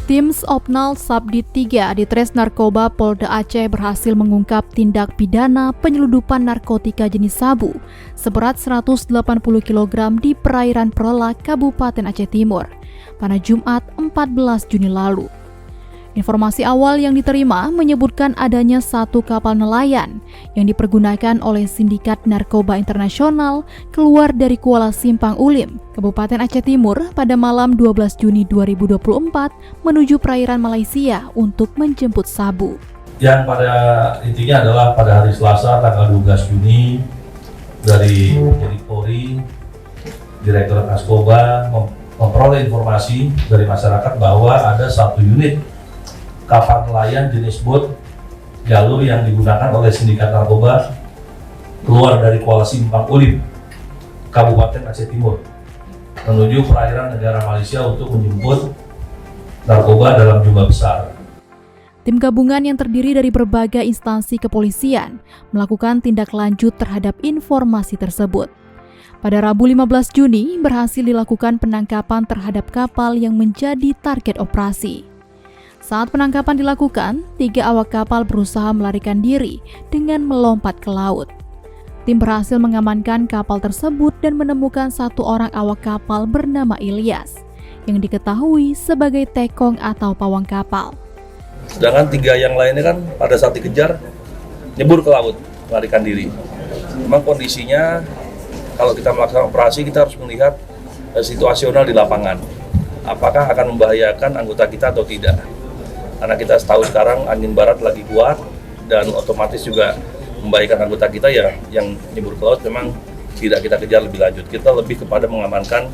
Tim Opnal Subdit 3 Ditres Narkoba Polda Aceh berhasil mengungkap tindak pidana penyeludupan narkotika jenis sabu seberat 180 kg di perairan Prola, Kabupaten Aceh Timur pada Jumat 14 Juni lalu. Informasi awal yang diterima menyebutkan adanya satu kapal nelayan yang dipergunakan oleh sindikat narkoba internasional keluar dari Kuala Simpang Ulim, Kabupaten Aceh Timur pada malam 12 Juni 2024 menuju perairan Malaysia untuk menjemput sabu. Yang pada intinya adalah pada hari Selasa tanggal 12 Juni dari Polri, Direktorat Narkoba memperoleh informasi dari masyarakat bahwa ada satu unit kapal nelayan jenis bot jalur yang digunakan oleh sindikat narkoba keluar dari Kuala Simpang Ulim, Kabupaten Aceh Timur menuju perairan negara Malaysia untuk menjemput narkoba dalam jumlah besar. Tim gabungan yang terdiri dari berbagai instansi kepolisian melakukan tindak lanjut terhadap informasi tersebut. Pada Rabu 15 Juni berhasil dilakukan penangkapan terhadap kapal yang menjadi target operasi. Saat penangkapan dilakukan, 3 awak kapal berusaha melarikan diri dengan melompat ke laut. Tim berhasil mengamankan kapal tersebut dan menemukan satu orang awak kapal bernama Ilyas, yang diketahui sebagai tekong atau pawang kapal. Sedangkan 3 yang lainnya kan pada saat dikejar, nyebur ke laut, melarikan diri. Memang kondisinya, kalau kita melaksanakan operasi, kita harus melihat situasional di lapangan. Apakah akan membahayakan anggota kita atau tidak. Karena kita tahu sekarang angin barat lagi kuat dan otomatis juga membahayakan anggota kita ya, yang nyebur ke laut memang tidak kita kejar lebih lanjut. Kita lebih kepada mengamankan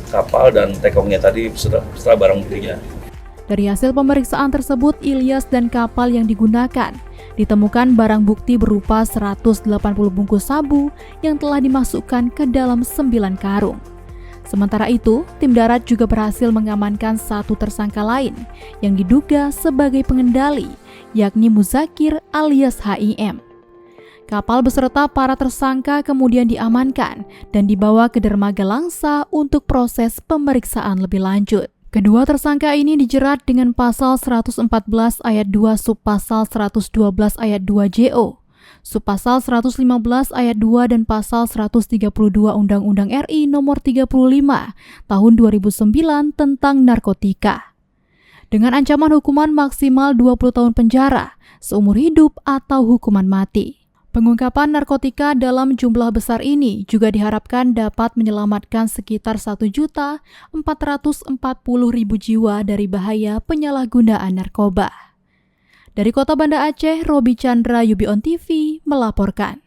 kapal dan tekongnya tadi setelah barang buktinya. Dari hasil pemeriksaan tersebut, Ilyas dan kapal yang digunakan ditemukan barang bukti berupa 180 bungkus sabu yang telah dimasukkan ke dalam 9 karung. Sementara itu, tim darat juga berhasil mengamankan satu tersangka lain yang diduga sebagai pengendali, yakni Muzakir alias HIM. Kapal beserta para tersangka kemudian diamankan dan dibawa ke dermaga Langsa untuk proses pemeriksaan lebih lanjut. Kedua tersangka ini dijerat dengan pasal 114 ayat 2 subpasal 112 ayat 2 JO. Subpasal 115 ayat 2 dan pasal 132 Undang-Undang RI nomor 35 tahun 2009 tentang narkotika. Dengan ancaman hukuman maksimal 20 tahun penjara, seumur hidup atau hukuman mati. Pengungkapan narkotika dalam jumlah besar ini juga diharapkan dapat menyelamatkan sekitar 1.440.000 jiwa dari bahaya penyalahgunaan narkoba. Dari Kota Banda Aceh, Robi Chandra, UBI On TV melaporkan.